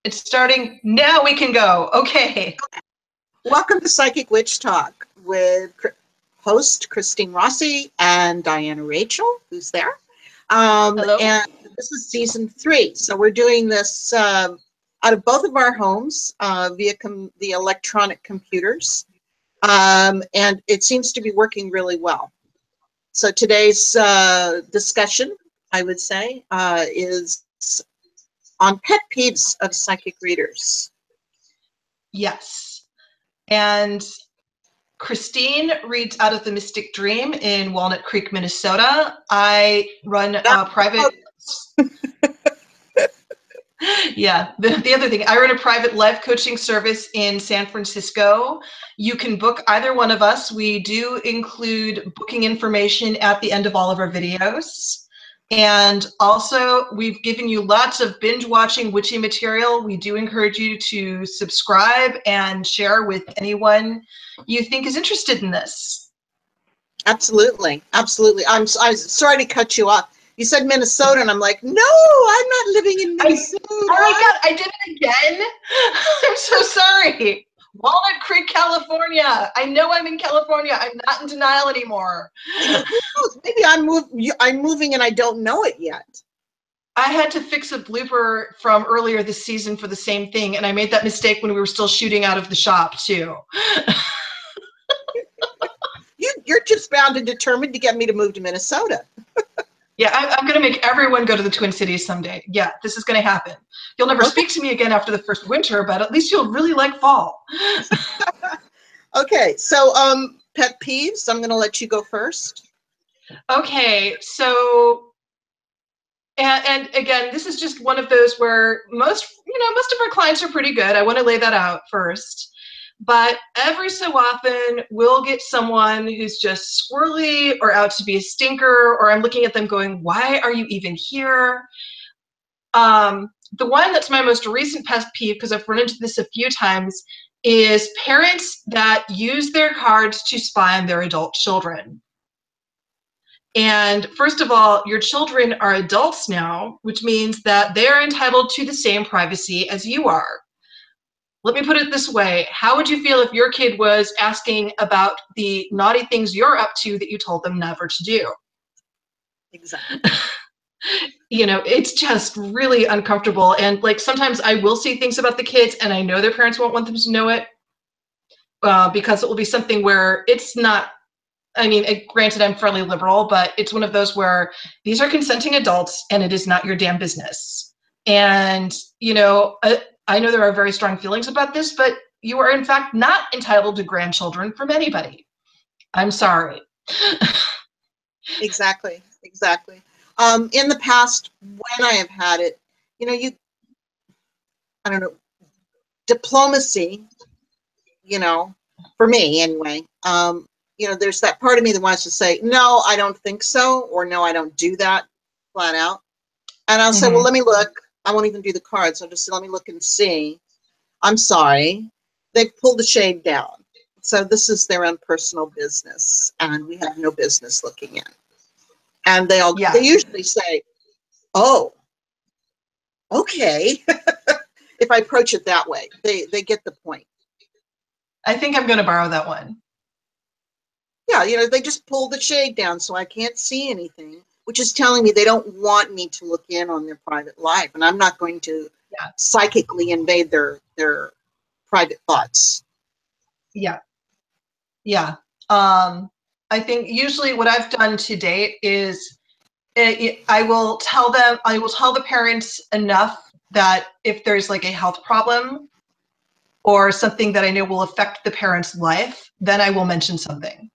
It's starting. Now we can go. Okay. Welcome to Psychic Witch Talk with host Christine Rossi and Diana Rachel, who's there. Hello. And this is season 3. So we're doing this out of both of our homes via the electronic computers. And it seems to be working really well. So today's discussion, I would say, is on pet peeves of psychic readers. Yes. And Christine reads out of the Mystic Dream in Walnut Creek, Minnesota. I run a private... Yeah, the other thing, I run a private life coaching service in San Francisco. You can book either one of us. We do include booking information at the end of all of our videos. And also, we've given you lots of binge watching witchy material. We do encourage you to subscribe and share with anyone you think is interested in this. Absolutely. Absolutely. I'm sorry to cut you off. You said Minnesota, and I'm like, no, I'm not living in Minnesota. Oh my God, I did it again. I'm so sorry. Walnut Creek, California. I know I'm in California. I'm not in denial anymore. Who knows? Maybe I'm moving and I don't know it yet. I had to fix a blooper from earlier this season for the same thing, and I made that mistake when we were still shooting out of the shop too. You're just bound and determined to get me to move to Minnesota. Yeah, I'm going to make everyone go to the Twin Cities someday. Yeah, this is going to happen. You'll never speak to me again after the first winter, but at least you'll really like fall. Okay, so pet peeves, I'm going to let you go first. Okay, so, and again, this is just one of those where most of our clients are pretty good. I want to lay that out first. But every so often, we'll get someone who's just squirrely or out to be a stinker, or I'm looking at them going, why are you even here? The one that's my most recent pet peeve, because I've run into this a few times, is parents that use their cards to spy on their adult children. And first of all, your children are adults now, which means that they're entitled to the same privacy as you are. Let me put it this way. How would you feel if your kid was asking about the naughty things you're up to that you told them never to do? Exactly. It's just really uncomfortable. And like sometimes I will see things about the kids and I know their parents won't want them to know it because it will be something where it's not, granted I'm fairly liberal, but it's one of those where these are consenting adults and it is not your damn business. And, I know there are very strong feelings about this, but you are in fact not entitled to grandchildren from anybody. I'm sorry. Exactly. In the past, when I have had it, I don't know, diplomacy, for me anyway, there's that part of me that wants to say, no, I don't think so, or no, I don't do that flat out. And I'll say, well, let me look. I won't even do the cards. I'll just say, let me look and see. I'm sorry. They've pulled the shade down. So this is their own personal business, and we have no business looking in. And they usually say, oh, okay. If I approach it that way, they get the point. I think I'm going to borrow that one. Yeah, they just pull the shade down so I can't see anything, which is telling me they don't want me to look in on their private life. And I'm not going to psychically invade their private thoughts. Yeah. I think usually what I've done to date is I will tell the parents enough that if there's like a health problem or something that I know will affect the parent's life, then I will mention something.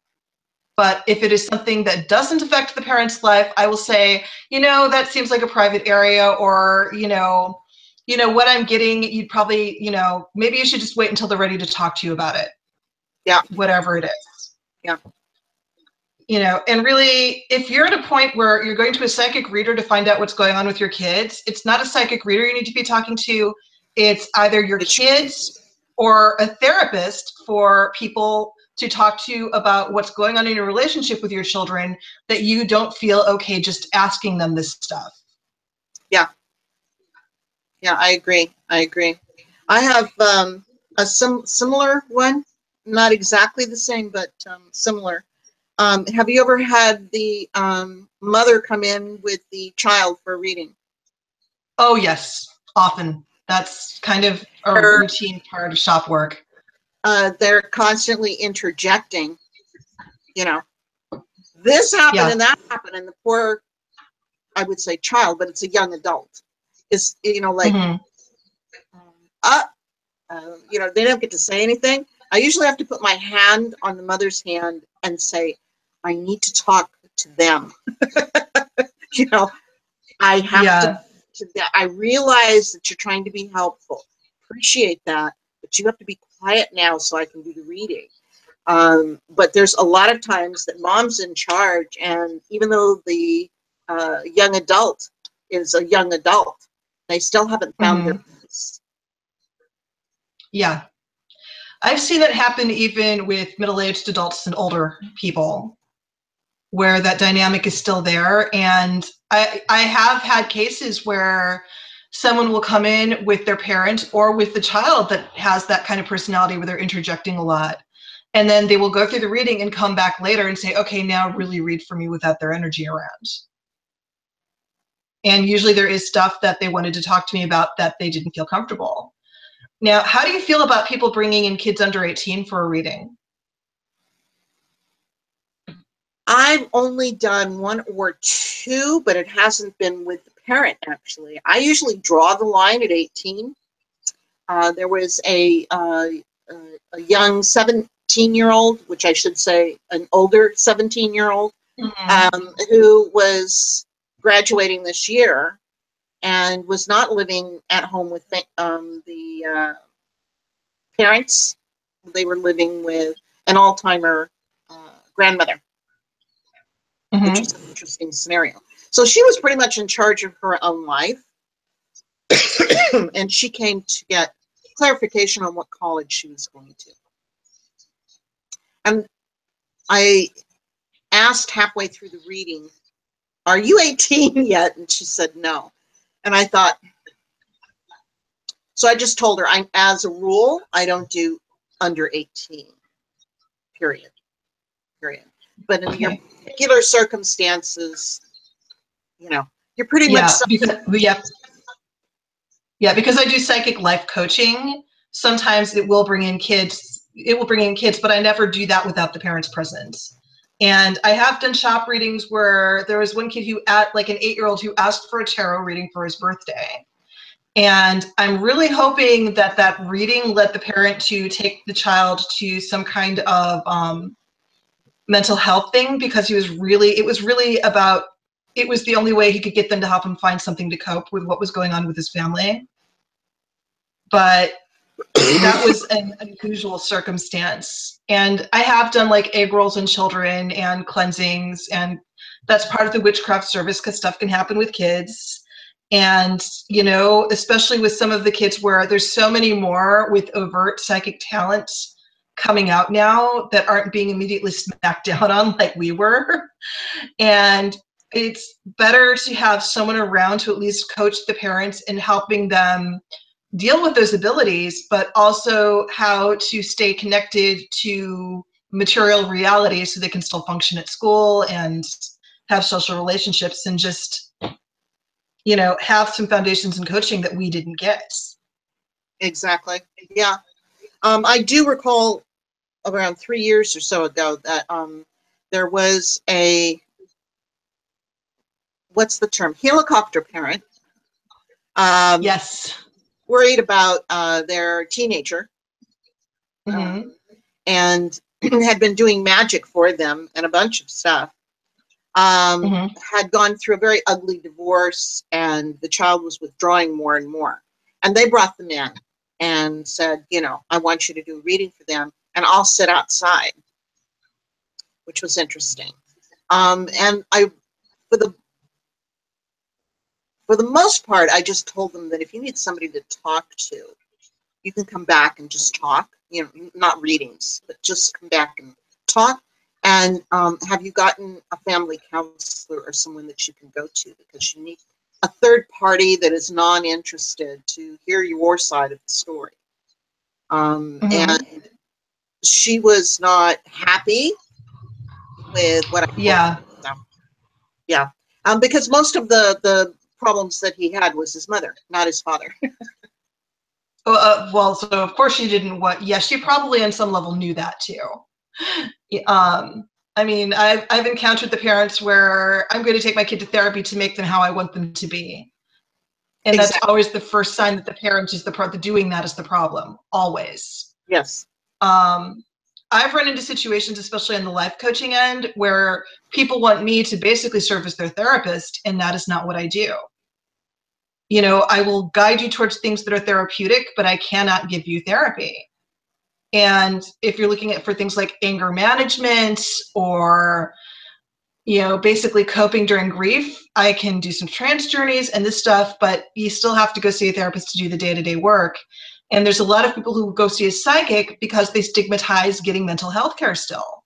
But if it is something that doesn't affect the parent's life, I will say, that seems like a private area, or, what I'm getting, you'd probably, maybe you should just wait until they're ready to talk to you about it. Yeah. Whatever it is. Yeah. And really, if you're at a point where you're going to a psychic reader to find out what's going on with your kids, it's not a psychic reader you need to be talking to. It's either your kids or a therapist for people to talk to about what's going on in your relationship with your children that you don't feel okay just asking them this stuff. Yeah. Yeah, I agree. I agree. I have a similar one, not exactly the same, but similar. Have you ever had the mother come in with the child for reading? Oh, yes, often. That's kind of a They're, routine part of shop work. they're constantly interjecting, you know, this happened Yeah. and that happened, and the poor, I would say child, but it's a young adult, is, like, Hmm. uh, they don't get to say anything. I usually have to put my hand on the mother's hand and say, I need to talk to them. you know, I have Yeah. I realize that you're trying to be helpful. Appreciate that, but you have to be quiet now so I can do the reading. But there's a lot of times that mom's in charge, and even though the young adult is a young adult, they still haven't found their Hmm. place. Yeah. I've seen it happen even with middle-aged adults and older people, where that dynamic is still there. And I have had cases where someone will come in with their parent or with the child that has that kind of personality where they're interjecting a lot. And then they will go through the reading and come back later and say, okay, now really read for me without their energy around. And usually there is stuff that they wanted to talk to me about that they didn't feel comfortable. Now, how do you feel about people bringing in kids under 18 for a reading? I've only done one or two, but it hasn't been with the parent, actually. I usually draw the line at 18. There was a young 17-year-old, which I should say an older 17-year-old, Mm-hmm. who was graduating this year and was not living at home with the parents. They were living with an Alzheimer grandmother, which Mm-hmm. was an interesting scenario. So she was pretty much in charge of her own life. And she came to get clarification on what college she was going to. And I asked halfway through the reading, are you 18 yet? And she said no. And I thought, so I just told her, as a rule, I don't do under 18, period. Period. But in your Okay. particular circumstances, you're pretty much Yeah, because I do psychic life coaching. Sometimes it will bring in kids. It will bring in kids, but I never do that without the parents present. And I have done shop readings where there was one kid who, like an 8-year-old, who asked for a tarot reading for his birthday. And I'm really hoping that that reading led the parent to take the child to some kind of mental health thing, because it was the only way he could get them to help him find something to cope with what was going on with his family. But that was an unusual circumstance. And I have done like egg rolls in children and cleansings, and that's part of the witchcraft service because stuff can happen with kids. And, especially with some of the kids where there's so many more with overt psychic talents coming out now that aren't being immediately smacked down on like we were. And it's better to have someone around to at least coach the parents in helping them deal with those abilities, but also how to stay connected to material reality so they can still function at school and have social relationships and just, have some foundations in coaching that we didn't get. exactly. Yeah. I do recall around 3 years or so ago that there was what's the term? Helicopter parent um, Yes. worried about their teenager Mm-hmm. and had been doing magic for them and a bunch of stuff. Mm-hmm. Had gone through a very ugly divorce, and the child was withdrawing more and more. And they brought them in and said, I want you to do a reading for them, and I'll sit outside, which was interesting. And for the for the most part, I just told them that if you need somebody to talk to, you can come back and just talk. Not readings, but just come back and talk. And have you gotten a family counselor or someone that you can go to, because you need a third party that is non-interested to hear your side of the story. And she was not happy with what I told her. So, yeah. Because most of the problems that he had was his mother, not his father. Well, so of course she didn't she probably on some level knew that too. I mean, I've encountered the parents where I'm going to take my kid to therapy to make them how I want them to be. And Exactly. that's always the first sign that the parent is doing that is the problem, always. Yes. I've run into situations, especially on the life coaching end, where people want me to basically serve as their therapist, and that is not what I do. You know, I will guide you towards things that are therapeutic, but I cannot give you therapy. And if you're looking at for things like anger management or, you know, basically coping during grief, I can do some trance journeys and this stuff, but you still have to go see a therapist to do the day-to-day work. And there's a lot of people who go see a psychic because they stigmatize getting mental health care still.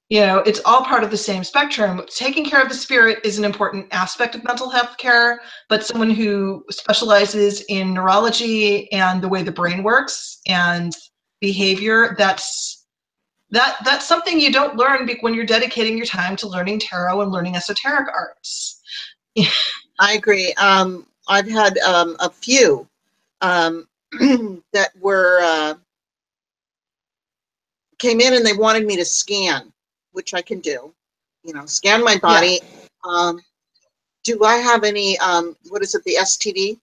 You know, it's all part of the same spectrum. Taking care of the spirit is an important aspect of mental health care, but someone who specializes in neurology and the way the brain works and behavior, that's something you don't learn when you're dedicating your time to learning tarot and learning esoteric arts. I agree. I've had a few that were came in and they wanted me to scan, which I can do. You know, scan my body. Yeah. Do I have any? What is it? The STD?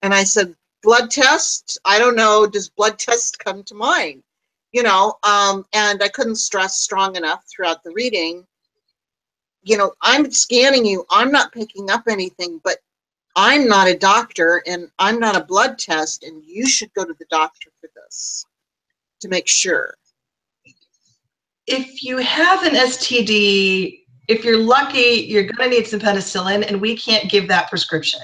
And I said, blood test. I don't know. Does blood test come to mind? You know, and I couldn't stress strong enough throughout the reading. You know, I'm scanning you. I'm not picking up anything, but I'm not a doctor and I'm not a blood test, and you should go to the doctor for this to make sure. If you have an STD, if you're lucky, you're going to need some penicillin, and we can't give that prescription.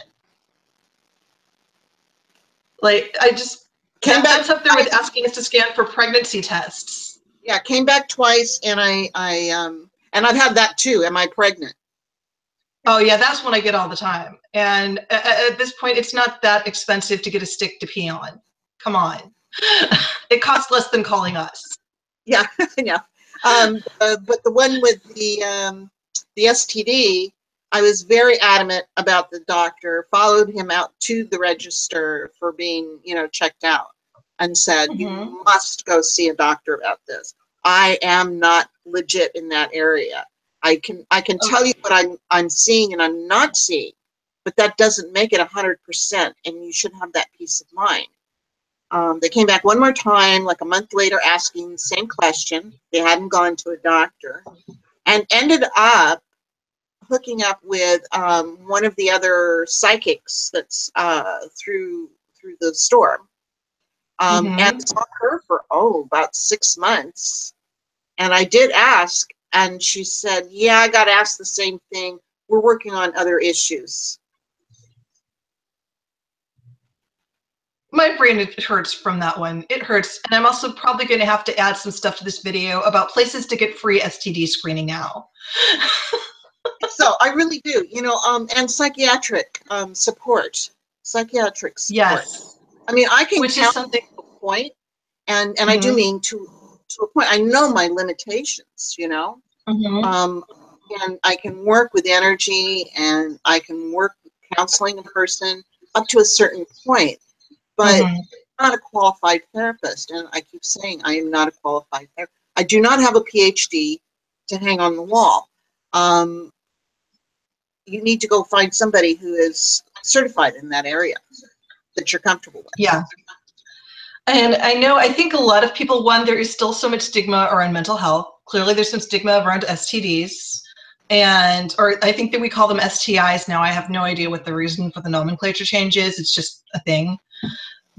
Like, I just that's up there with asking us to scan for pregnancy tests. Yeah, came back twice, and and I've had that too. Am I pregnant? Oh yeah, that's one I get all the time. And at this point, it's not that expensive to get a stick to pee on. Come on, it costs less than calling us. Yeah, yeah. But the one with the STD, I was very adamant about the doctor. Followed him out to the register for being, you know, checked out, and said, "You must go see a doctor about this. I am not legit in that area. I can tell you what I'm seeing and I'm not seeing, but that doesn't make it 100%, and you should have that peace of mind." They came back one more time, like a month later, asking the same question. They hadn't gone to a doctor, and ended up hooking up with one of the other psychics that's through the store, and saw her for about 6 months. And I did ask, and she said, "Yeah, I got asked the same thing. We're working on other issues." My brain hurts from that one. It hurts. And I'm also probably going to have to add some stuff to this video about places to get free STD screening now. So I really do, you know, and psychiatric support. Psychiatric support. Yes. I mean, I can Which is something to a point, and I do mean to a point. I know my limitations, you know. And I can work with energy, and I can work with counseling a person up to a certain point, but I'm not a qualified therapist. And I keep saying I am not a qualified therapist. I do not have a PhD to hang on the wall. You need to go find somebody who is certified in that area that you're comfortable with. Yeah. And I think a lot of people, one, there is still so much stigma around mental health. Clearly there's some stigma around STDs, or I think that we call them STIs now. I have no idea what the reason for the nomenclature change is. It's just a thing.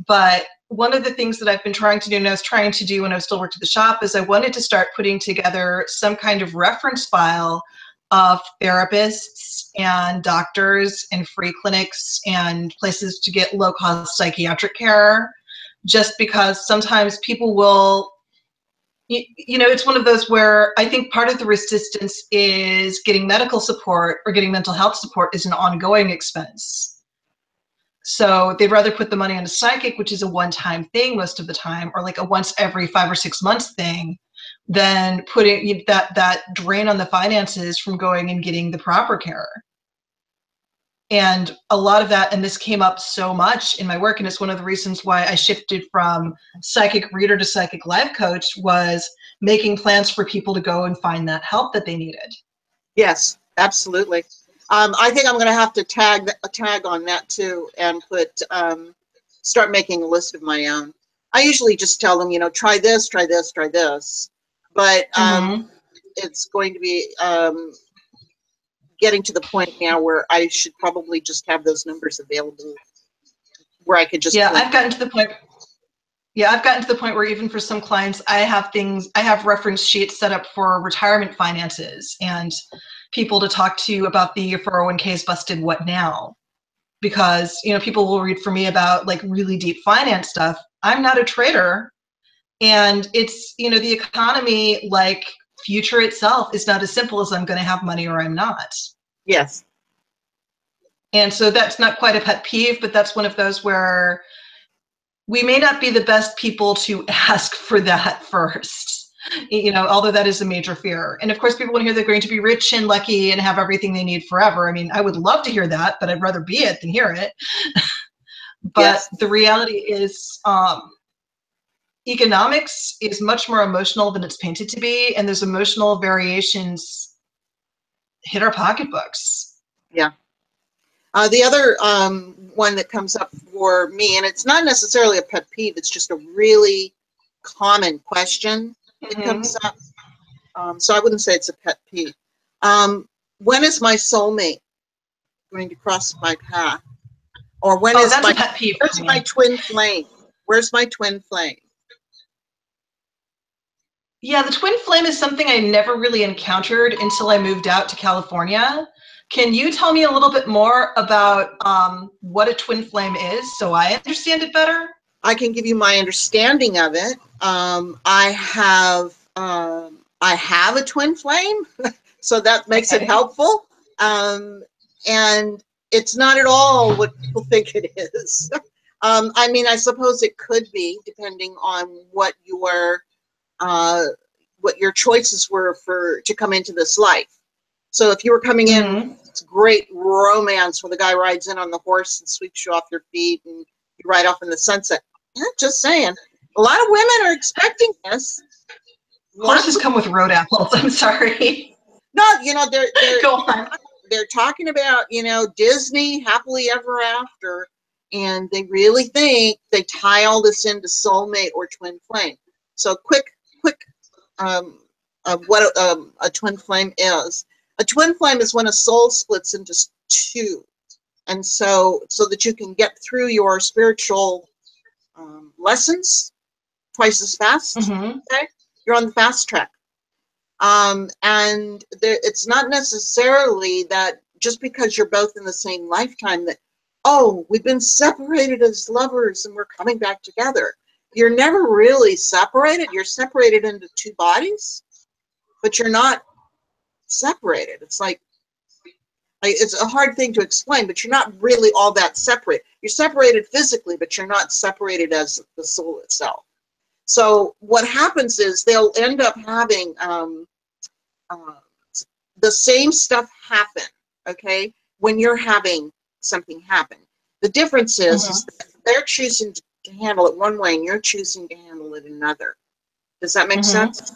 But one of the things that I've been trying to do, and I was trying to do when I was still worked at the shop, is I wanted to start putting together some kind of reference file of therapists and doctors and free clinics and places to get low-cost psychiatric care, just because sometimes people will you know, it's one of those where I think part of the resistance is getting medical support or getting mental health support is an ongoing expense. So they'd rather put the money on a psychic, which is a one-time thing most of the time, or like a once every 5 or 6 months thing, than putting that drain on the finances from going and getting the proper care. And a lot of that, and this came up so much in my work, and it's one of the reasons why I shifted from psychic reader to psychic life coach, was making plans for people to go and find that help that they needed. Yes, absolutely. I think I'm going to have to tag on that too, and put start making a list of my own. I usually just tell them, you know, try this, try this, try this, but it's going to be getting to the point now where I should probably just have those numbers available, where I could just I've gotten to the point. Yeah, I've gotten to the point where even for some clients, I have reference sheets set up for retirement finances and people to talk to about the 401ks busted what now. Because, you know, people will read for me about like really deep finance stuff. I'm not a trader. And it's, you know, the economy, like future itself, is not as simple as I'm going to have money or I'm not. Yes. And so that's not quite a pet peeve, but that's one of those where we may not be the best people to ask for that first, you know, although that is a major fear. And of course, people want to hear they're going to be rich and lucky and have everything they need forever. I mean, I would love to hear that, but I'd rather be it than hear it. But Yes. the reality is, economics is much more emotional than it's painted to be, and those emotional variations hit our pocketbooks. Yeah. The other one that comes up for me, and it's not necessarily a pet peeve, it's just a really common question that comes up. So I wouldn't say it's a pet peeve. When is my soulmate going to cross my path? Or when is that's a pet peeve where's my twin flame? Where's my twin flame? Yeah, the twin flame is something I never really encountered until I moved out to California. Can you tell me a little bit more about what a twin flame is so I understand it better? I can give you my understanding of it. I have a twin flame, so that makes it helpful. And it's not at all what people think it is. I mean, I suppose it could be, depending on what your choices were to come into this life. So if you were coming in, it's great romance where the guy rides in on the horse and sweeps you off your feet and you ride off in the sunset. Yeah, just saying. A lot of women are expecting this. Horses come with road apples. I'm sorry. No, you know, Go on. They're talking about, you know, Disney, happily ever after, and they really think they tie all this into soulmate or twin flame. So quick what a twin flame is. A twin flame is when a soul splits into two, and so that you can get through your spiritual lessons twice as fast. Okay, you're on the fast track. And it's not necessarily that just because you're both in the same lifetime that, oh, we've been separated as lovers and we're coming back together. You're never really separated. You're separated into two bodies, but you're not separated. It's like it's a hard thing to explain, but you're not really all that separate. You're separated physically, but you're not separated as the soul itself. So what happens is they'll end up having the same stuff happen, okay, when you're having something happen. The difference is that they're choosing to handle it one way and you're choosing to handle it another. Does that make sense?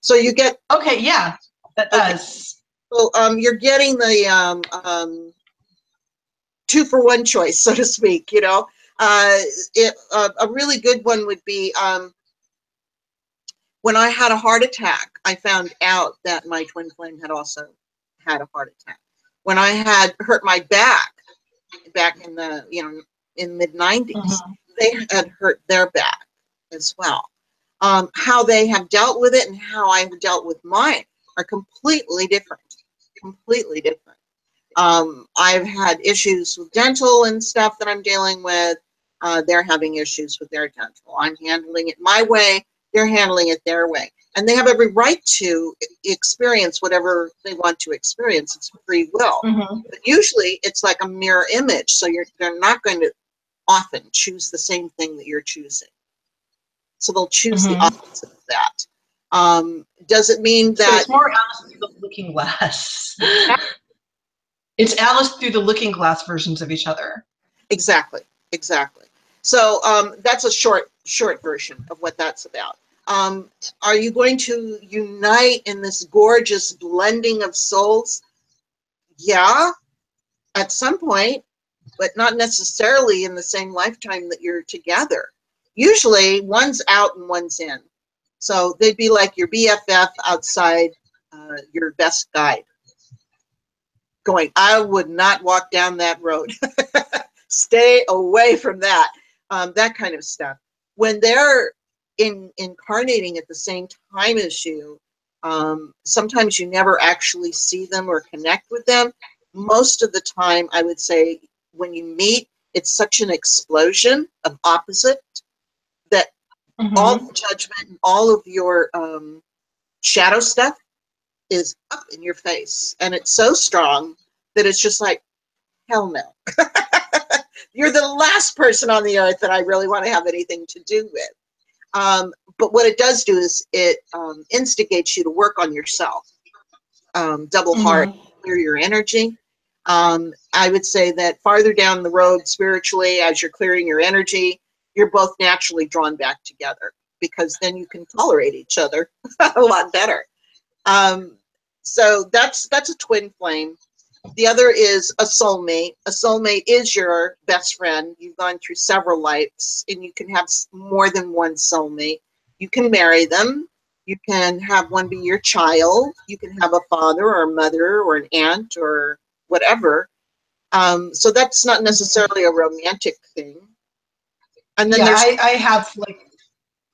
So you get... Okay, yeah, that does. So you're getting the 2-for-1 choice, so to speak, you know. A really good one would be when I had a heart attack, I found out that my twin flame had also had a heart attack. When I had hurt my back in the, you know, in mid-90s, they had hurt their back as well. How they have dealt with it and how I have dealt with mine are completely different. Completely different. I've had issues with dental and stuff that I'm dealing with. They're having issues with their dental. I'm handling it my way. They're handling it their way. And they have every right to experience whatever they want to experience. It's free will. Mm-hmm. But usually it's like a mirror image. So they're not going to often choose the same thing that you're choosing. So they'll choose the Mm-hmm. opposite of that. Does it mean So that? it's more Alice through the looking glass. It's Alice through the looking glass versions of each other. Exactly, exactly. So that's a short version of what that's about. Are you going to unite in this gorgeous blending of souls? Yeah, at some point, but not necessarily in the same lifetime that you're together. Usually one's out and one's in. So they'd be like your BFF outside your best guide. Going, I would not walk down that road. Stay away from that. That kind of stuff. When they're incarnating at the same time as you, sometimes you never actually see them or connect with them. Most of the time, I would say, when you meet, it's such an explosion of opposite that all Mm-hmm. the judgment and all of your shadow stuff is up in your face. And it's so strong that it's just like, hell no. You're the last person on the earth that I really want to have anything to do with. But what it does do is it instigates you to work on yourself. Double hard, Mm-hmm. clear your energy. I would say that farther down the road spiritually, as you're clearing your energy, you're both naturally drawn back together because then you can tolerate each other a lot better. So that's a twin flame. The other is a soulmate. A soulmate is your best friend. You've gone through several lives, and you can have more than one soulmate. You can marry them. You can have one be your child. You can have a father or a mother or an aunt or whatever. So that's not necessarily a romantic thing. And then Yeah, there's,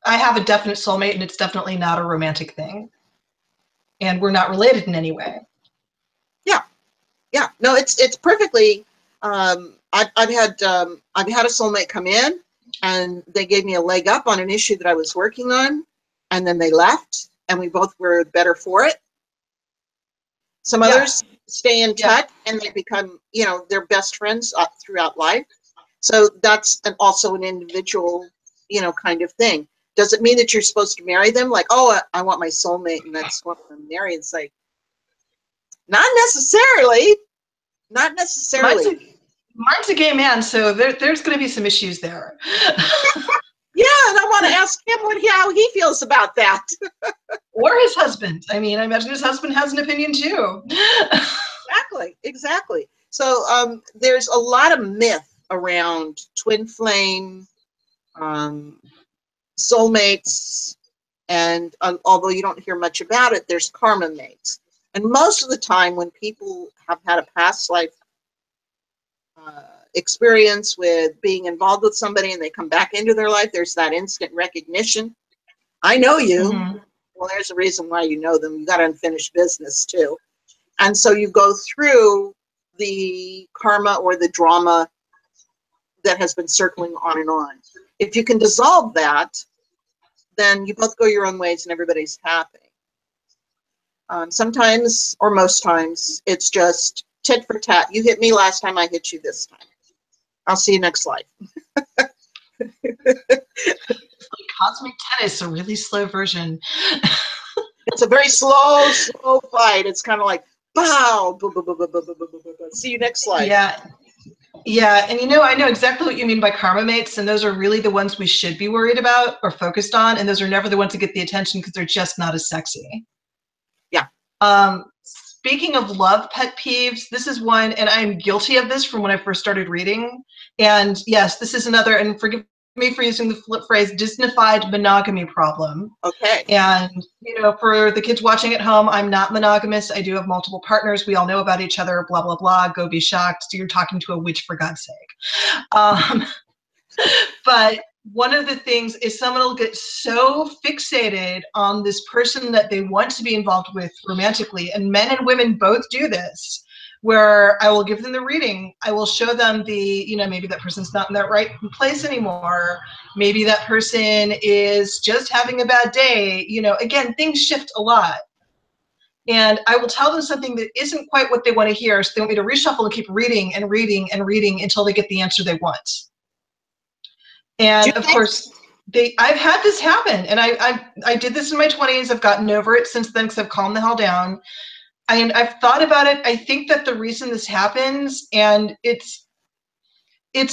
I have a definite soulmate, and it's definitely not a romantic thing. And we're not related in any way. yeah, yeah. No, it's perfectly. I've had a soulmate come in, and they gave me a leg up on an issue that I was working on, and then they left, and we both were better for it. Some Yeah. others stay in Yeah. touch, and they become, their best friends throughout life. So that's also an individual, kind of thing. Does it mean that you're supposed to marry them? Like, oh, I want my soulmate, and that's what I'm marrying. It's like, not necessarily. Not Mine's necessarily. a mine's a gay man, so there's going to be some issues there. Yeah, and I want to ask him how he feels about that. Or his husband. I mean, I imagine his husband has an opinion too. Exactly. So there's a lot of myth around twin flame, soulmates, and although you don't hear much about it, there's karma mates. And most of the time, when people have had a past life experience with being involved with somebody and they come back into their life, there's that instant recognition. I know you. Mm-hmm. Well, there's a reason why you know them. You got unfinished business too. And so you go through the karma or the drama that has been circling on and on. If you can dissolve that, then you both go your own ways and everybody's happy. Sometimes, or most times, it's just tit for tat. You hit me last time, I hit you this time. I'll see you next life. Cosmic tennis, a really slow version. It's a very slow fight. It's kind of like, pow, see you next life. Yeah. Yeah, and I know exactly what you mean by karma mates, and those are really the ones we should be worried about or focused on, and those are never the ones that get the attention because they're just not as sexy. Yeah. Speaking of love pet peeves, this is one, and I'm guilty of this from when I first started reading. And yes, this is another, and forgive me for using the flip phrase, Disneyfied monogamy problem. Okay. And, for the kids watching at home, I'm not monogamous. I do have multiple partners. We all know about each other, blah, blah, blah. Go be shocked. You're talking to a witch, for God's sake. But one of the things is someone will get so fixated on this person that they want to be involved with romantically, and men and women both do this, where I will give them the reading. I will show them maybe that person's not in that right place anymore. Maybe that person is just having a bad day. Again, things shift a lot. And I will tell them something that isn't quite what they want to hear. So they want me to reshuffle and keep reading and reading and reading until they get the answer they want. And of course, I've had this happen, and I did this in my 20s. I've gotten over it since then because I've calmed the hell down. I've thought about it. I think that the reason this happens, and it's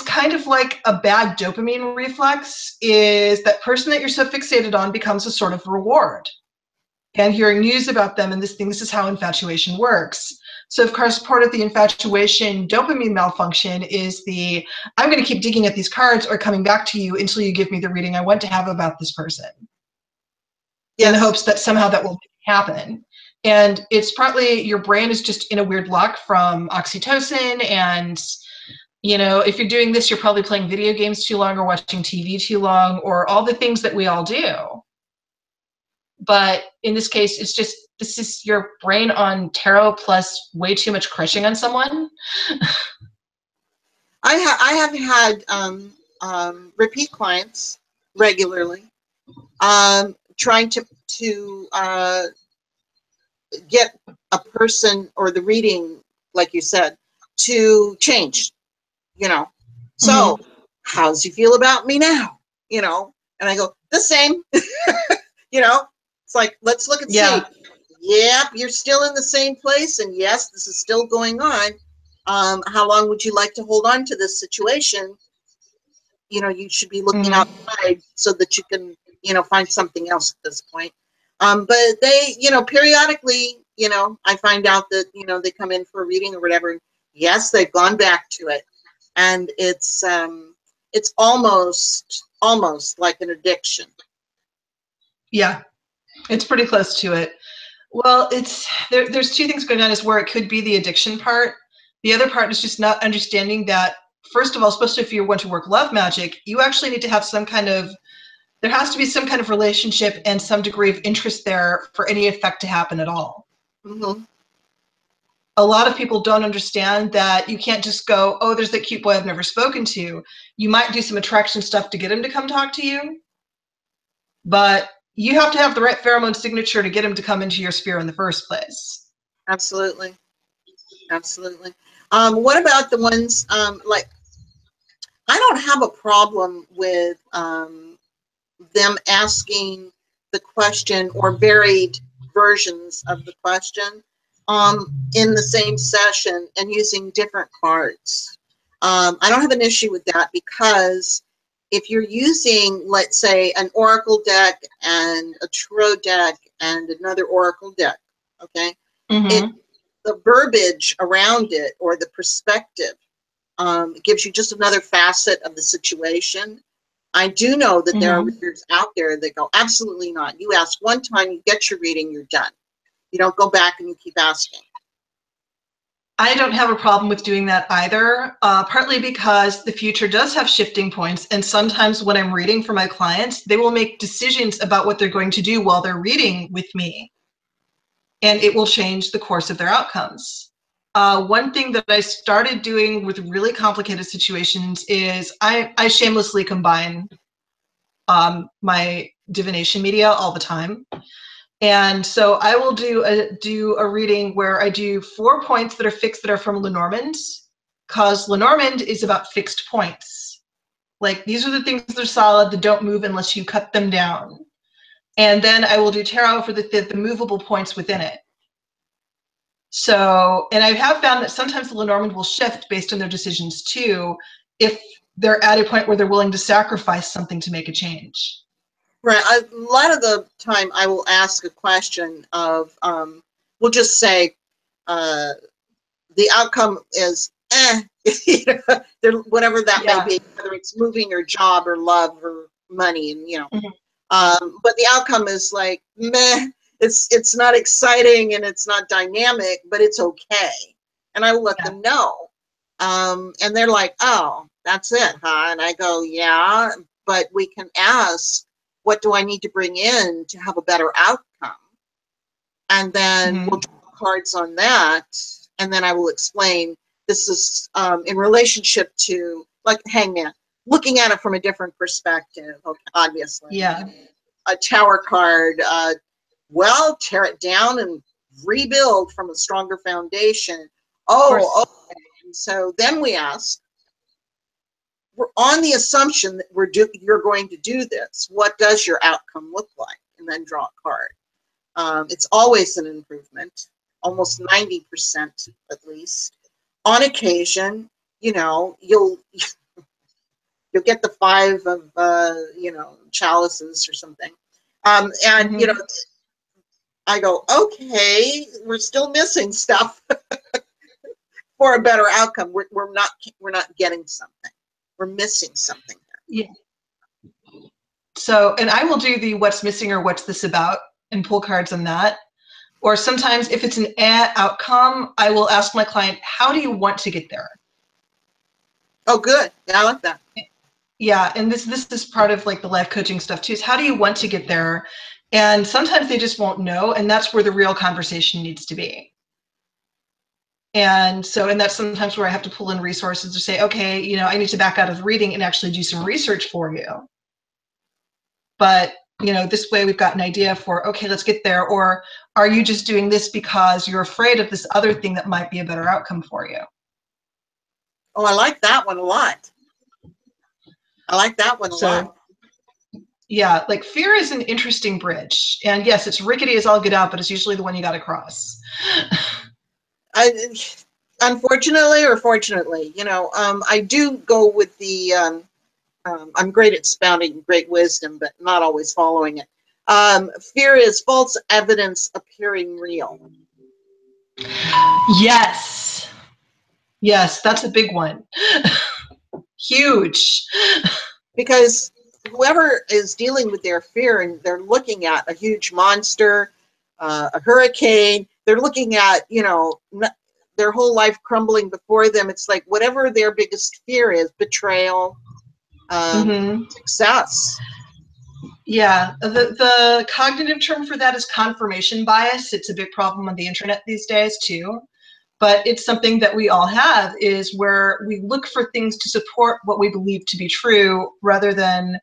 kind of like a bad dopamine reflex, is that person that you're so fixated on becomes a sort of reward. And hearing news about them and this is how infatuation works. So of course, part of the infatuation dopamine malfunction is I'm going to keep digging at these cards or coming back to you until you give me the reading I want to have about this person. Yes. In the hopes that somehow that will happen. And it's partly your brain is just in a weird lock from oxytocin. And, if you're doing this, you're probably playing video games too long or watching TV too long or all the things that we all do. But in this case, this is your brain on tarot plus way too much crushing on someone. I have had repeat clients regularly, trying to get a person or the reading, like you said, to change. So how's you feel about me now? And I go the same. It's like, let's look and see. Yep, you're still in the same place, and yes, this is still going on. How long would you like to hold on to this situation? You should be looking outside so that you can, find something else at this point. But they, periodically, I find out that, they come in for a reading or whatever. And yes, they've gone back to it, and it's almost like an addiction. Yeah. It's pretty close to it. Well, there's two things going on is where it could be the addiction part. The other part is just not understanding that, first of all, especially if you want to work love magic, you actually need to have there has to be some kind of relationship and some degree of interest there for any effect to happen at all. A lot of people don't understand that you can't just go, oh, there's that cute boy I've never spoken to. You might do some attraction stuff to get him to come talk to you, but you have to have the right pheromone signature to get him to come into your sphere in the first place. Absolutely. Absolutely. What about the ones, like, I don't have a problem with them asking the question or varied versions of the question in the same session and using different cards. I don't have an issue with that, because if you're using, let's say, an oracle deck and a tarot deck and another oracle deck, okay, the verbiage around it or the perspective gives you just another facet of the situation. I do know that there are readers out there that go, absolutely not. You ask one time, you get your reading, you're done. You don't go back and you keep asking. I don't have a problem with doing that either, partly because the future does have shifting points. And sometimes when I'm reading for my clients, they will make decisions about what they're going to do while they're reading with me. And it will change the course of their outcomes. One thing that I started doing with really complicated situations is I shamelessly combine my divination media all the time. And so I will do a reading where I do 4 points that are fixed that are from Lenormand, because Lenormand is about fixed points. Like, these are the things that are solid that don't move unless you cut them down. And then I will do tarot for the movable points within it. So, and I have found that sometimes the Lenormand will shift based on their decisions too, if they're at a point where they're willing to sacrifice something to make a change. Right. A lot of the time I will ask a question of, we'll just say, the outcome is, whatever that may be, whether it's moving or job or love or money, and, but the outcome is like, meh, it's not exciting and it's not dynamic, but it's okay. And I will let them know. And they're like, oh, that's it, huh? And I go, yeah, but we can ask, what do I need to bring in to have a better outcome? And then we'll draw cards on that and then I will explain this is in relationship to, like, hangman, looking at it from a different perspective, okay, obviously. Yeah. A tower card, well, tear it down and rebuild from a stronger foundation. Oh, okay. And so then we ask, we're on the assumption that you're going to do this. What does your outcome look like? And then draw a card. It's always an improvement, almost 90% at least. On occasion, you know, you'll get the 5 of chalices or something, and you know, I go, okay, we're still missing stuff for a better outcome. We're not getting something. We're missing something here. Yeah. So, and I will do the what's missing or what's this about and pull cards on that. Or sometimes if it's an outcome, I will ask my client, how do you want to get there? Oh, good. Yeah, I like that. Yeah, and this is part of like the life coaching stuff too, is how do you want to get there? And sometimes they just won't know, and that's where the real conversation needs to be. And so, and that's sometimes where I have to pull in resources to say, okay, you know, I need to back out of the reading and actually do some research for you. But, you know, this way we've got an idea for, okay, let's get there. Or are you just doing this because you're afraid of this other thing that might be a better outcome for you? Oh, I like that one a lot. I like that one a lot. Yeah, like fear is an interesting bridge. And yes, it's rickety as all get out, but it's usually the one you got to cross. Unfortunately or fortunately, you know, I do go with the, I'm great at spouting great wisdom, but not always following it. Fear is false evidence appearing real. Yes. Yes, that's a big one. Huge. Because whoever is dealing with their fear and they're looking at a huge monster, a hurricane, they're looking at, you know, their whole life crumbling before them. It's like whatever their biggest fear is, betrayal, success. Yeah, the cognitive term for that is confirmation bias. It's a big problem on the internet these days too. But it's something that we all have, is where we look for things to support what we believe to be true rather than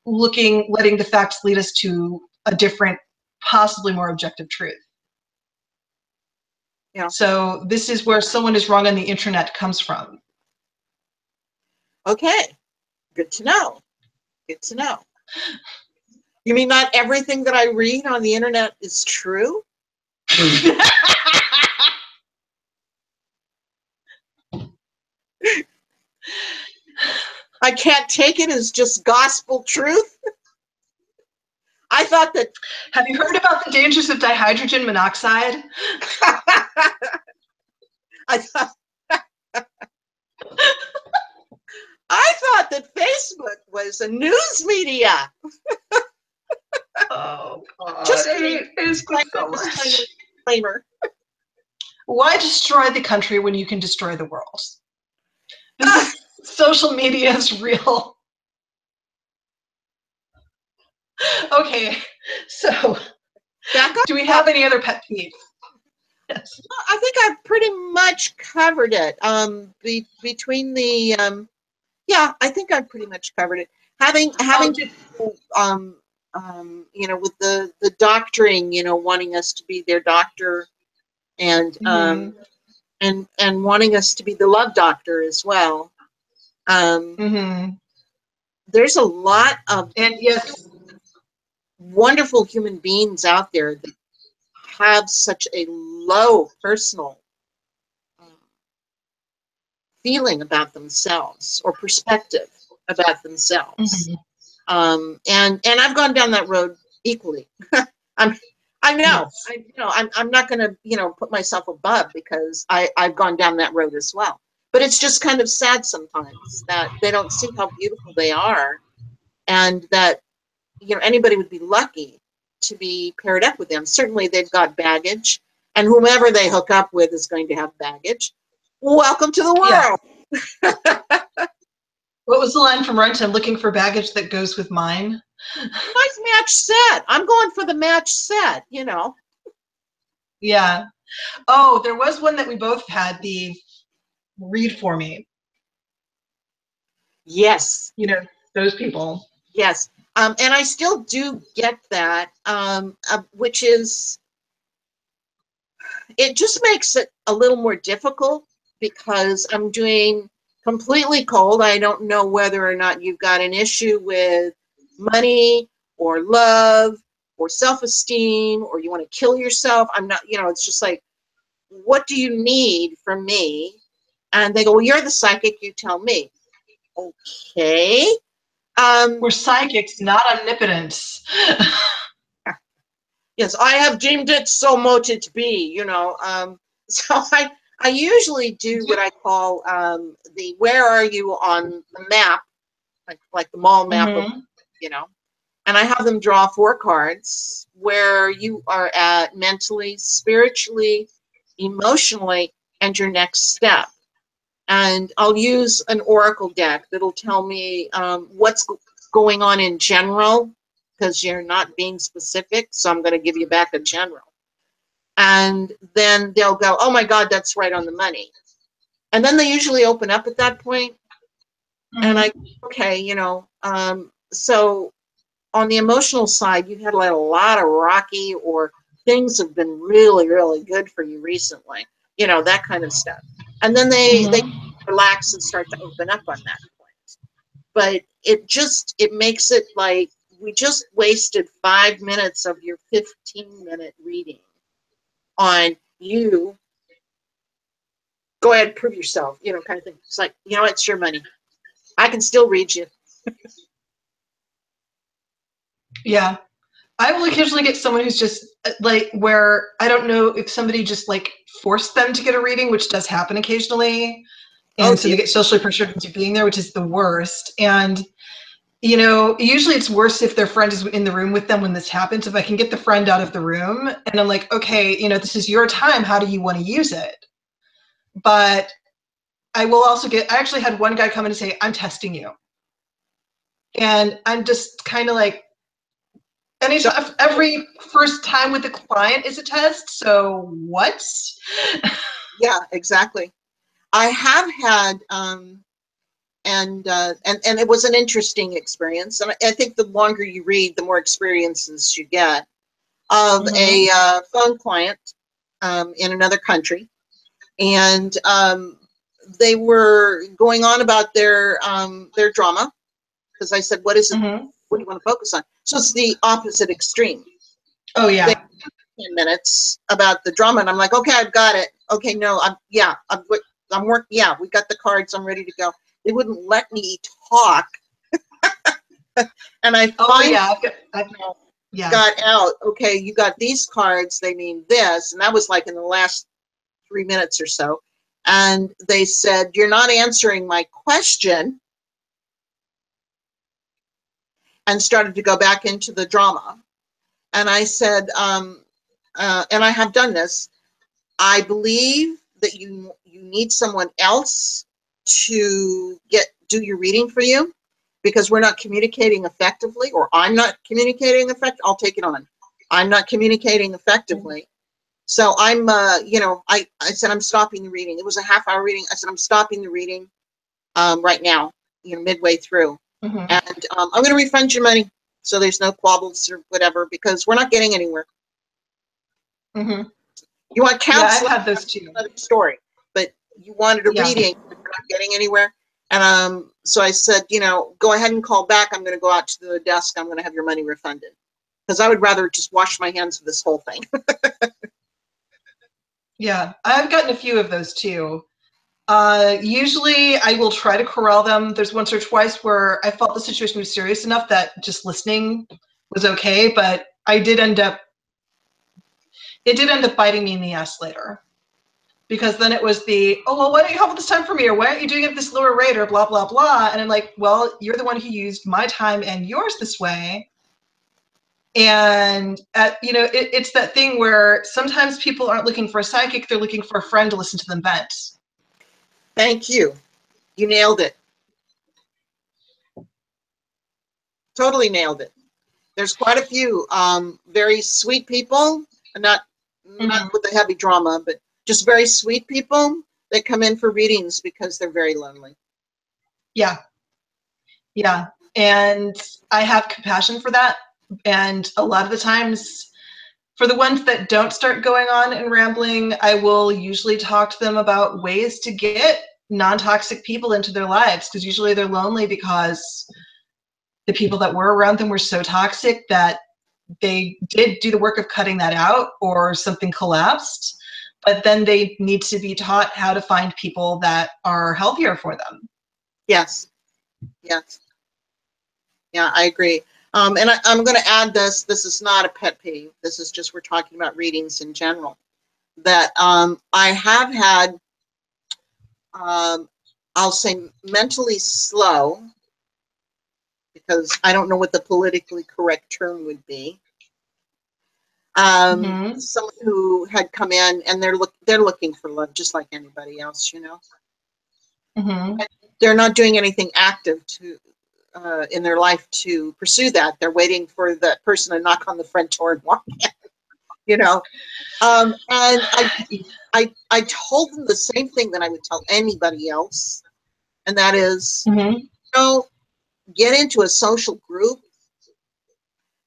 letting the facts lead us to a different, possibly more objective truth. Yeah. So this is where someone is wrong on the internet comes from. Okay, good to know. Good to know. You mean not everything that I read on the internet is true? I can't take it as just gospel truth. I thought that. Have you heard about the dangers of dihydrogen monoxide? I thought that Facebook was a news media. Oh, God. Just so much. Disclaimer. Why destroy the country when you can destroy the world? Social media is real. Okay, so do we have any other pet peeves? Yes. I think I've pretty much covered it. Between the yeah, I think I've pretty much covered it. Having you know, with the doctoring, you know, wanting us to be their doctor, and and wanting us to be the love doctor as well. There's a lot of wonderful human beings out there that have such a low personal feeling about themselves or perspective about themselves. And I've gone down that road equally. I know, I'm not going to, you know, put myself above because I've gone down that road as well. But it's just kind of sad sometimes that they don't see how beautiful they are, and that, you know, anybody would be lucky to be paired up with them. Certainly they've got baggage, and whomever they hook up with is going to have baggage. Welcome to the world. Yeah. What was the line from Rent? I'm looking for baggage that goes with mine. Nice match set. I'm going for the match set, you know. Yeah. Oh, there was one that we both had, the read for me. Yes. You know, those people. Yes. And I still do get that, which is, it just makes it a little more difficult because I'm doing completely cold. I don't know whether or not you've got an issue with money or love or self-esteem, or you want to kill yourself. I'm not, it's just like, what do you need from me? And they go, well, you're the psychic, you tell me. Okay. We're psychics, not omnipotents. Yes, I have deemed it so mote to be. So I usually do what I call the where are you on the map, like the mall map of, Mm-hmm. and I have them draw 4 cards where you are at mentally, spiritually, emotionally, and your next step. And I'll use an oracle deck that'll tell me what's going on in general, because you're not being specific. So I'm going to give you back a general. And then they'll go, oh my God, that's right on the money. And then they usually open up at that point. Mm-hmm. And okay, so on the emotional side, you've had like a lot of rocky, or things have been really, really good for you recently, that kind of stuff. And then they Mm-hmm. relax and start to open up on that point. But it makes it like we just wasted 5 minutes of your 15-minute reading on you. Go ahead, prove yourself, kind of thing. It's like, it's your money. I can still read you. Yeah. I will occasionally get someone who's just like, where I don't know if somebody just like forced them to get a reading, which does happen occasionally. Oh, And so dear. they get socially pressured into being there, which is the worst. And, usually it's worse if their friend is in the room with them when this happens. If I can get the friend out of the room and I'm like, okay, this is your time. How do you want to use it? But I actually had one guy come in and say, I'm testing you. And I'm just kind of like, every first time with the client is a test. So what? Yeah, exactly. I have had, and it was an interesting experience. And I think the longer you read, the more experiences you get, of Mm-hmm. a phone client in another country. And they were going on about their drama, because I said, what is it? Mm-hmm. What do you want to focus on? So it's the opposite extreme. Oh They yeah. 10 minutes about the drama, and I'm like, okay, I've got it. Okay, no, I'm working. Yeah, we got the cards. I'm ready to go. They wouldn't let me talk, and I Oh finally yeah. Yeah. got out. Okay, you got these cards. They mean this, and that was like in the last 3 minutes or so. And they said, you're not answering my question, and started to go back into the drama. And I said, and I have done this. I believe that you need someone else to do your reading for you, because we're not communicating effectively, or I'm not communicating effectively. I'll take it on. I'm not communicating effectively. So I'm, I said, I'm stopping the reading. It was a half-hour reading. I said, I'm stopping the reading right now, midway through. Mm-hmm. And I'm going to refund your money. So there's no quabbles or whatever, because we're not getting anywhere. Mm-hmm. You want Yeah, I've counseling? had those too. Another story. But you wanted a Yeah. reading, you're not getting anywhere. And so I said, go ahead and call back. I'm going to go out to the desk. I'm going to have your money refunded, because I would rather just wash my hands of this whole thing. Yeah. I've gotten a few of those too. Usually I will try to corral them. There's once or twice where I felt the situation was serious enough that just listening was okay, but it did end up biting me in the ass later. Because then it was oh, well, why don't you have all this time for me? Or why aren't you doing it at this lower rate? Or blah, blah, blah. And I'm like, well, you're the one who used my time and yours this way. And, it's that thing where sometimes people aren't looking for a psychic. They're looking for a friend to listen to them vent. Thank you. You nailed it. Totally nailed it. There's quite a few very sweet people, not not Mhm. with the heavy drama, but just very sweet people that come in for readings because they're very lonely. Yeah, yeah. And I have compassion for that. And a lot of the times, for the ones that don't start going on and rambling, I will usually talk to them about ways to get non-toxic people into their lives, because usually they're lonely because the people that were around them were so toxic that they did do the work of cutting that out or something collapsed, but then they need to be taught how to find people that are healthier for them. Yes, yes, yeah, I agree. And I'm going to add this. This is not a pet peeve. This is just we're talking about readings in general. That I have had, I'll say, mentally slow, because I don't know what the politically correct term would be. Mm-hmm. Someone who had come in and they're looking for love just like anybody else, you know. Mm-hmm. They're not doing anything active to in their life to pursue that. They're waiting for that person to knock on the front door and walk in, you know. And I told them the same thing that I would tell anybody else, and that is, Mm-hmm. you know, get into a social group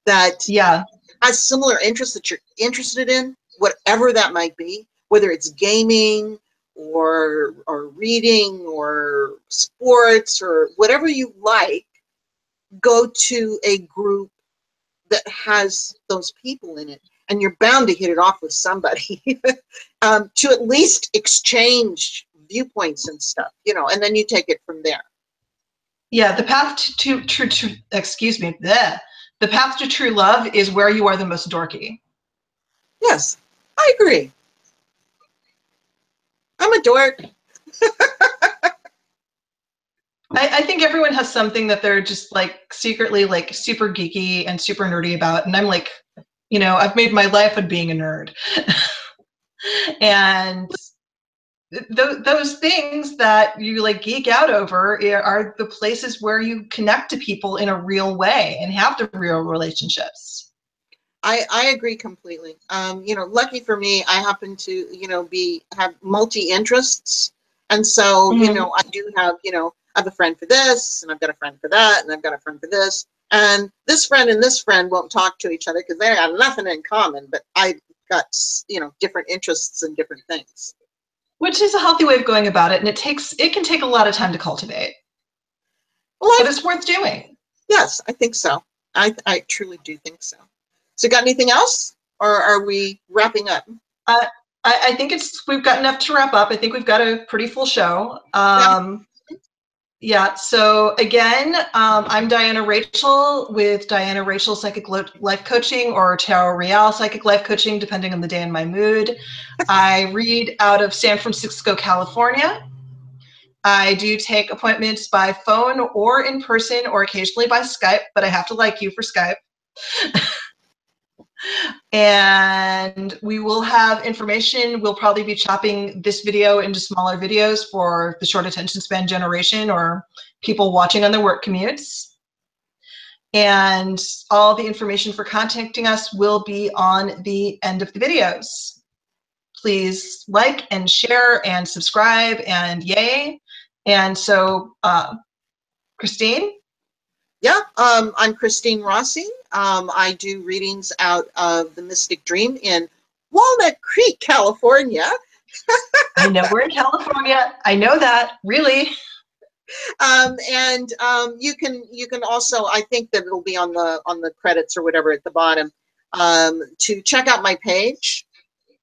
that Yeah. has similar interests that you're interested in, whatever that might be, whether it's gaming or reading or sports or whatever you like. Go to a group that has those people in it, and you're bound to hit it off with somebody to at least exchange viewpoints and stuff, you know, and then you take it from there. Yeah. The path excuse me, bleh. The path to true love is where you are the most dorky. Yes, I agree. I'm a dork. I think everyone has something that they're just like secretly like super geeky and super nerdy about. And I'm like, I've made my life of being a nerd. And those things that you like geek out over are the places where you connect to people in a real way and have the real relationships. I agree completely. You know, lucky for me, I happen to, you know, have multi interests. And so, you Mm-hmm. know, I do have, you know, I have a friend for this, and I've got a friend for that, and I've got a friend for this. And this friend won't talk to each other because they have nothing in common, but I've got, you know, different interests in different things. Which is a healthy way of going about it. And it can take a lot of time to cultivate, Well, but it's worth doing. yes, I think so. I truly do think so. So, got anything else, or are we wrapping up? Uh, I think we've got enough to wrap up. I think we've got a pretty full show. Yeah. Yeah, so again, I'm Diana Rachel with Diana Rachel Psychic Life Coaching, or Tarot Real Psychic Life Coaching, depending on the day and my mood. I read out of San Francisco, California. I do take appointments by phone or in person or occasionally by Skype, but I have to like you for Skype. And we will have information. We'll probably be chopping this video into smaller videos for the short attention span generation or people watching on their work commutes. And all the information for contacting us will be on the end of the videos. Please like and share and subscribe and yay. And so, Christine? Yeah, I'm Christine Rossi. I do readings out of the Mystic Dream in Walnut Creek, California. I know we're in California. I know that, really. And you can also, I think that it'll be on the credits or whatever at the bottom, to check out my page.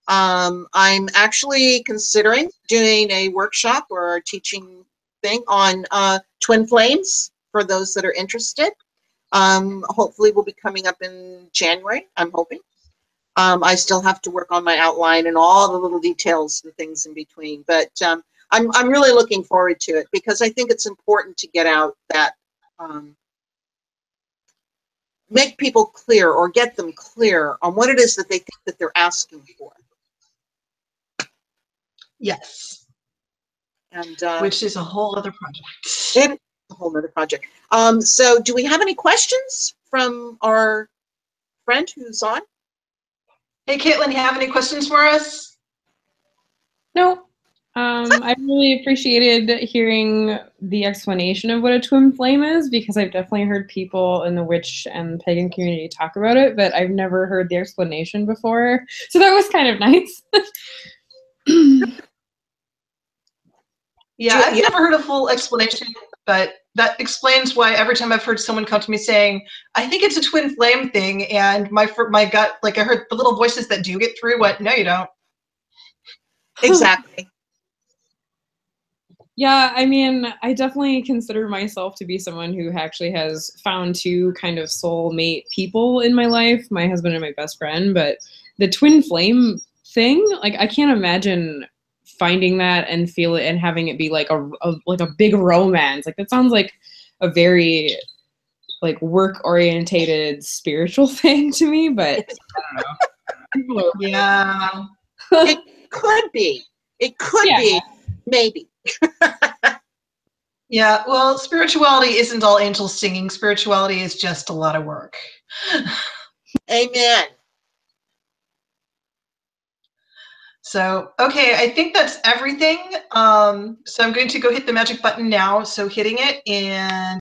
I'm actually considering doing a workshop or a teaching thing on twin flames for those that are interested. Hopefully will be coming up in January, I'm hoping. I still have to work on my outline and all the little details and things in between, but I'm really looking forward to it because I think it's important to get out that, make people clear or get them clear on what it is that they think that they're asking for. Yes. And Which is a whole other project. it's a whole other project. So do we have any questions from our friend who's on? Hey, Caitlin, you have any questions for us? No. I really appreciated hearing the explanation of what a twin flame is because I've definitely heard people in the witch and pagan community talk about it, but I've never heard the explanation before. So that was kind of nice. Yeah, I've never heard a full explanation, but that explains why every time I've heard someone come to me saying, I think it's a twin flame thing, and my gut, like I heard the little voices that do get through, what, no, you don't. Exactly. Yeah, I mean, I definitely consider myself to be someone who actually has found two kind of soulmate people in my life, my husband and my best friend, but the twin flame thing, like I can't imagine finding that and feel it and having it be like a big romance. Like that sounds like a very like work orientated spiritual thing to me, but I don't know. Yeah. It could be. It could Yeah. be. Maybe. Yeah, well, spirituality isn't all angels singing. Spirituality is just a lot of work. Amen. So, okay, I think that's everything. So I'm going to go hit the magic button now. So hitting it, and